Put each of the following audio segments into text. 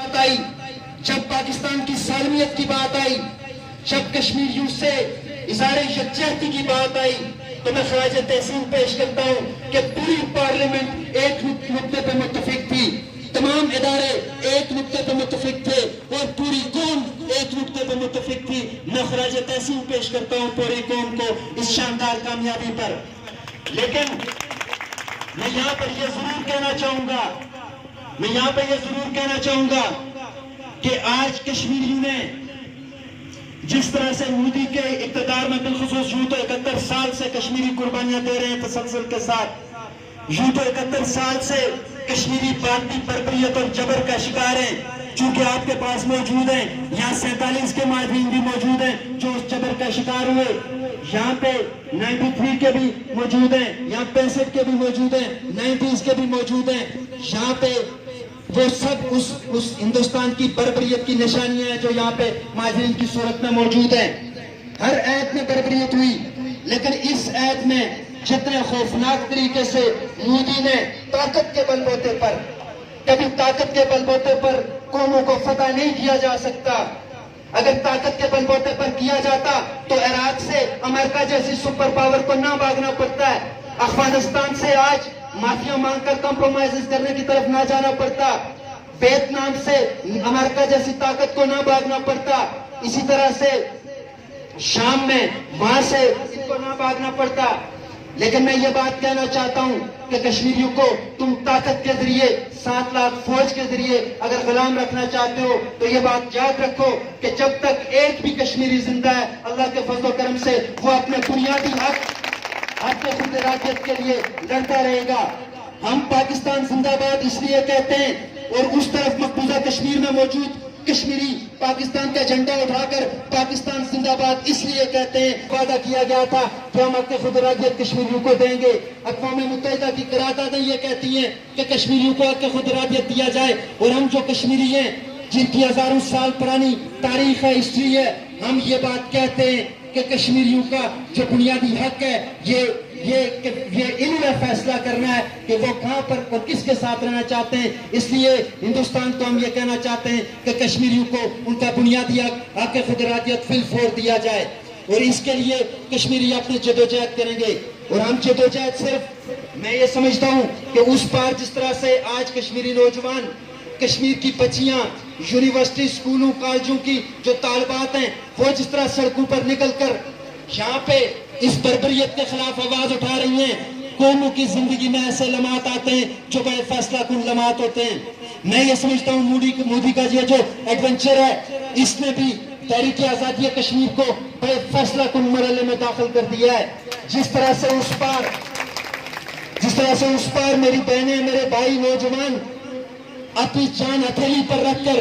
بات آئی، جب پاکستان کی سالمیت کی بات آئی، جب کشمیریوں سے اظہار یکجہتی کی بات آئی، تو میں خراج تحسین پیش کرتا ہوں کہ پوری پارلیمنٹ ایک نقطے پہ متفق تھی، تمام ادارے ایک نقطے پہ متفق تھے اور پوری قوم ایک نقطے پہ متفق تھی۔ میں خراج تحسین پیش کرتا ہوں پوری قوم کو اس شاندار کامیابی پر۔ لیکن میں یہاں پر یہ ضرور کہنا چاہوں گا کہ آج کشمیریوں نے جس طرح سے مودی کے اقتدار میں بالخصوص یوں تو 71 سال سے کشمیری قربانیاں دے رہے ہیں تسلسل کے ساتھ، یوں تو 71 سال سے کشمیری بھارتی بربریت اور جبر کا شکار ہیں، چونکہ آپ کے پاس موجود ہیں، یہاں 47 کے ماہرین بھی موجود ہیں جو اس جبر کا شکار ہوئے، یہاں پہ 93 کے بھی موجود ہیں، یہاں 65 کے بھی موجود ہیں، 90s کے بھی موجود ہیں، یہاں پہ وہ سب اس ہندوستان کی بربریت کی نشانیاں ہیں جو یہاں پہ ماجرین کی صورت میں موجود ہیں۔ ہر عہد میں بربریت ہوئی، لیکن اس عہد میں جتنے خوفناک طریقے سے مودی نے طاقت کے بل بوتے پر، کبھی طاقت کے بل بوتے پر قوموں کو فتح نہیں کیا جا سکتا۔ اگر طاقت کے بل بوتے پر کیا جاتا تو عراق سے امریکہ جیسی سپر پاور کو نہ بھاگنا پڑتا ہے، افغانستان سے آج معافیاں مانگ کر کمپرومائز کرنے کی طرف نہ جانا پڑتا، ویتنام سے امریکہ جیسی طاقت کو نہ بھاگنا پڑتا، اسی طرح سے شام میں وہاں سے اس کو نہ بھاگنا پڑتا۔ لیکن میں یہ بات کہنا چاہتا ہوں کہ کشمیریوں کو تم طاقت کے ذریعے 7 لاکھ فوج کے ذریعے اگر غلام رکھنا چاہتے ہو تو یہ بات یاد رکھو کہ جب تک ایک بھی کشمیری زندہ ہے اللہ کے فضل و کرم سے وہ اپنے بنیادی حق کے خود ارادیت کے لیے لڑتا رہے گا۔ ہم پاکستان زندہ باد اس لیے کہتے ہیں اور اس طرف مقبوضہ کشمیر میں موجود کشمیری پاکستان کا جھنڈا اٹھا کر پاکستان زندہ باد اس لیے کہتے ہیں، وعدہ کیا گیا تھا کہ ہم اپنے خود ارادیت کشمیریوں کو دیں گے۔ اقوام متحدہ کی قراردادیں یہ کہتی ہیں کہ کشمیریوں کو اپنے خود ارادیت دیا جائے، اور ہم جو کشمیری ہیں جن کی ہزاروں سال پرانی تاریخ ہے، ہسٹری ہے، ہم یہ بات کہتے ہیں کہ کشمیریوں کا جو بنیادی حق ہے یہ انہوں نے فیصلہ کرنا ہے کہ وہ کہاں پر اور کس کے ساتھ رہنا چاہتے ہیں۔ اس لیے ہندوستان کو ہم یہ کہنا چاہتے ہیں کہ کشمیریوں کو ان کا بنیادی حق خود ارادیت فی الفور دیا جائے، اور اس کے لیے کشمیری اپنی جدوجہد کریں گے۔ اور ہم جدوجہد صرف میں یہ سمجھتا ہوں کہ اس پار جس طرح سے آج کشمیری نوجوان، کشمیر کی بچیاں، یونیورسٹی، اسکولوں، کالجوں کی جو طالبات ہیں، وہ جس طرح سڑکوں پر نکل کر یہاں پہ اس بربریت کے خلاف آواز اٹھا رہی ہیں، قوموں کی زندگی میں ایسے لمحات آتے ہیں جو بڑے فیصلہ کن لمحات ہوتے ہیں۔ میں یہ سمجھتا ہوں مودی کا یہ جو ایڈونچر ہے اس نے بھی تحریک آزادی کشمیر کو بڑے فیصلہ کن مرحلے میں داخل کر دیا ہے۔ جس طرح سے اس پار میری بہنیں، میرے بھائی نوجوان اپنی جان ہتھیلی پر رکھ کر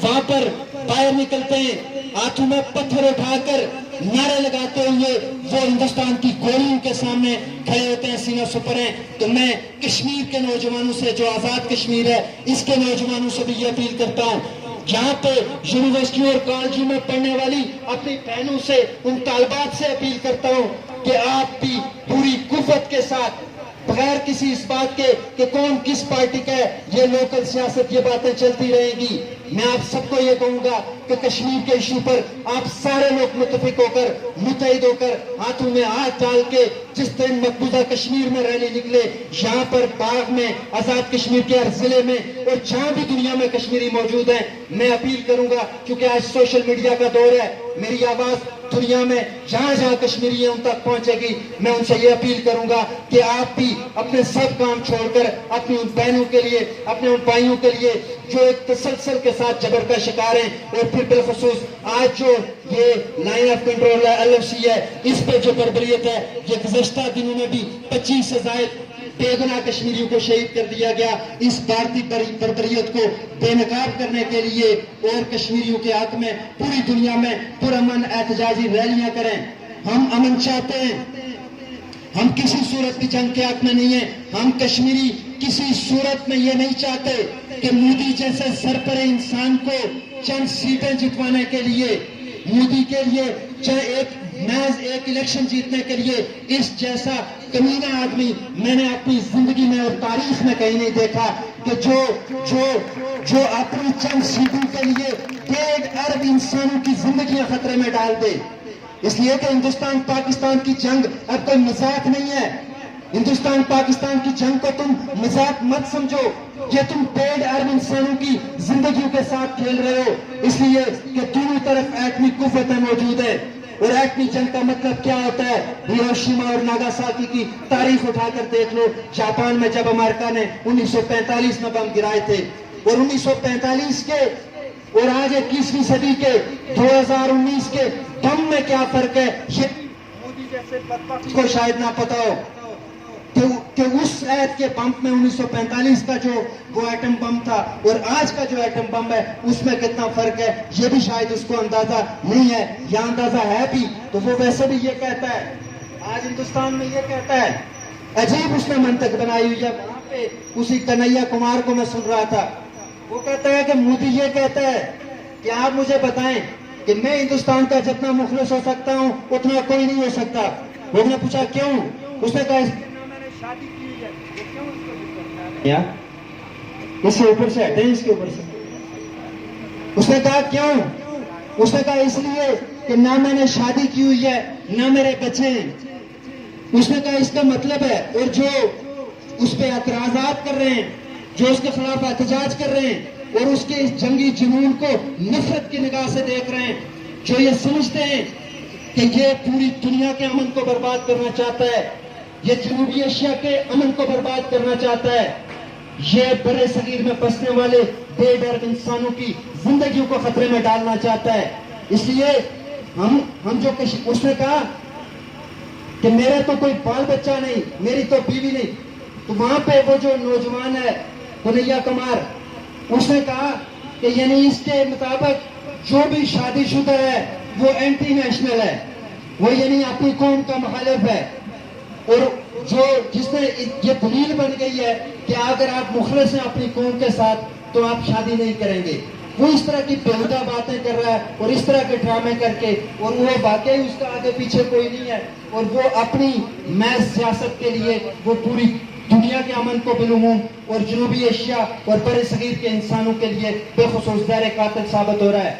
وہاں پر باہر نکلتے ہیں، ہاتھوں میں پتھر اٹھا کر نعرے لگاتے ہوئے وہ ہندوستان کی گولیوں کے سامنے کھڑے ہوتے ہیں، سینہ سپر ہیں، تو میں کشمیر کے نوجوانوں سے، جو آزاد کشمیر ہے اس کے نوجوانوں سے بھی یہ اپیل کرتا ہوں، جہاں پہ یونیورسٹیوں اور کالجوں میں پڑھنے والی اپنی بہنوں سے، ان طالبات سے اپیل کرتا ہوں کہ آپ بھی پوری قوت کے ساتھ، بغیر کسی اس بات کے کہ کون کس پارٹی کا ہے، یہ لوکل سیاست، یہ باتیں چلتی رہیں گی۔ میں آپ سب کو یہ کہوں گا کہ کشمیر کے ایشو پر آپ سارے لوگ متفق ہو کر، متحد ہو کر، ہاتھوں میں ہاتھ ڈال کے جس دن مقبوضہ کشمیر میں ریلی نکلے، یہاں پر باغ میں، آزاد کشمیر کے ہر ضلع میں اور جہاں بھی دنیا میں کشمیری موجود ہیں، میں اپیل کروں گا، کیونکہ آج سوشل میڈیا کا دور ہے، میری آواز دنیا میں جہاں جہاں کشمیری ہیں ان تک پہنچے گی۔ میں ان سے یہ اپیل کروں گا کہ آپ بھی اپنے سب کام چھوڑ کر اپنی ان بہنوں کے لیے، اپنے ان بھائیوں کے لیے جو ایک تسلسل کے ساتھ جبر کا شکار ہیں، اور پھر بالخصوص آج جو یہ لائن آف کنٹرول ہے، LFC ہے، اس پہ جو بربریت ہے، یہ گزشتہ دنوں میں بھی 25 سے زائد بے گناہ کشمیریوں کو شہید کر دیا گیا۔ اس بھارتی بربریت کو بے نقاب کرنے کے لیے اور کشمیریوں کے حق میں پوری دنیا میں پرامن احتجاجی ریلیاں کریں۔ ہم امن چاہتے ہیں، ہم کسی صورت کی جنگ کے حق میں نہیں ہیں۔ ہم کشمیری کسی صورت میں یہ نہیں چاہتے کہ مودی جیسے سرپر انسان کو چند سیٹیں جتوانے کے لیے، مودی کے لیے چاہے محض ایک الیکشن جیتنے کے لیے اس جیسا کمینہ آدمی میں نے اپنی زندگی میں اور تاریخ میں کہیں نہیں دیکھا کہ جو اپنی چند سیٹوں کے لیے 1.5 ارب انسانوں کی زندگیاں خطرے میں ڈال دے. اس لیے کہ ہندوستان پاکستان کی جنگ اب کوئی مذاق نہیں ہے. ہندوستان پاکستان کی جنگ کو تم مذاق مت سمجھو. یہ تم 1.5 ارب انسانوں کی زندگیوں کے ساتھ کھیل رہے ہو، اس لیے کہ دونوں طرف ایٹمی قوتیں موجود ہیں. اور ایٹمی جنگ کا مطلب کیا ہوتا ہے؟ ہیروشیما اور ناگاساکی کی تاریخ اٹھا کر دیکھ لو. جاپان میں جب امریکہ نے 1945 میں بم گرائے تھے، اور 1945 کے اور آج 21ویں صدی کے 2019 کے بم میں کیا فرق ہے، یہ مودی جیسے بدبخت کو شاید نہ پتا ہو کہ اس عہد کے بم میں 1945 کا جو وہ ایٹم بم تھا اور آج کا جو ایٹم بم ہے اس میں کتنا فرق ہے، یہ بھی شاید اس کو اندازہ نہیں ہے، یا اندازہ ہے بھی تو وہ ویسے بھی یہ کہتا ہے. آج ہندوستان میں یہ کہتا ہے، عجیب اس نے منطق بنائی ہوئی ہے. وہاں پہ اسی کنہیا کمار کو میں سن رہا تھا، وہ کہتا ہے کہ مودی یہ کہتا ہے کہ آپ مجھے بتائیں کہ میں ہندوستان کا جتنا مخلص ہو سکتا ہوں اتنا کوئی نہیں ہو سکتا. لوگ نے پوچھا کیوں؟ اس نے کہا شادی کی ہوئی ہے، اس کے اوپر سے ہٹیں، اس کے اوپر سے. اس نے کہا کیوں؟ اس نے کہا اس لیے کہ نہ میں نے شادی کی ہوئی ہے نہ میرے بچے ہیں. اس نے کہا اس کا مطلب ہے، اور جو اس پہ اعتراضات کر رہے ہیں، جو اس کے خلاف احتجاج کر رہے ہیں اور اس کے اس جنگی جنون کو نفرت کی نگاہ سے دیکھ رہے ہیں، جو یہ سمجھتے ہیں کہ یہ پوری دنیا کے امن کو برباد کرنا چاہتا ہے، یہ جنوبی ایشیا کے امن کو برباد کرنا چاہتا ہے، یہ برے صغیر میں بسنے والے 1.5 ارب انسانوں کی زندگیوں کو خطرے میں ڈالنا چاہتا ہے. اس لیے ہم جو اس نے کہا کہ میرا تو کوئی بال بچہ نہیں، میری تو بیوی نہیں. تو وہاں پہ وہ جو نوجوان ہے کنہیا کمار، اس نے کہا کہ یعنی اس کے مطابق جو بھی شادی شدہ ہے وہ اینٹی نیشنل ہے، وہ یعنی اپنی قوم کا مخالف ہے. اور جس نے یہ دلیل بن گئی ہے کہ اگر آپ مخلص ہیں اپنی قوم کے ساتھ تو آپ شادی نہیں کریں گے. وہ اس طرح کی بیہودہ باتیں کر رہا ہے اور اس طرح کے ڈرامے کر کے، اور وہ واقعی اس کا آگے پیچھے کوئی نہیں ہے، اور وہ اپنی محض سیاست کے لیے وہ پوری دنیا کے امن کو بالعموم اور جنوبی ایشیا اور برصغیر کے انسانوں کے لیے بے خصوص زہر قاتل ثابت ہو رہا ہے.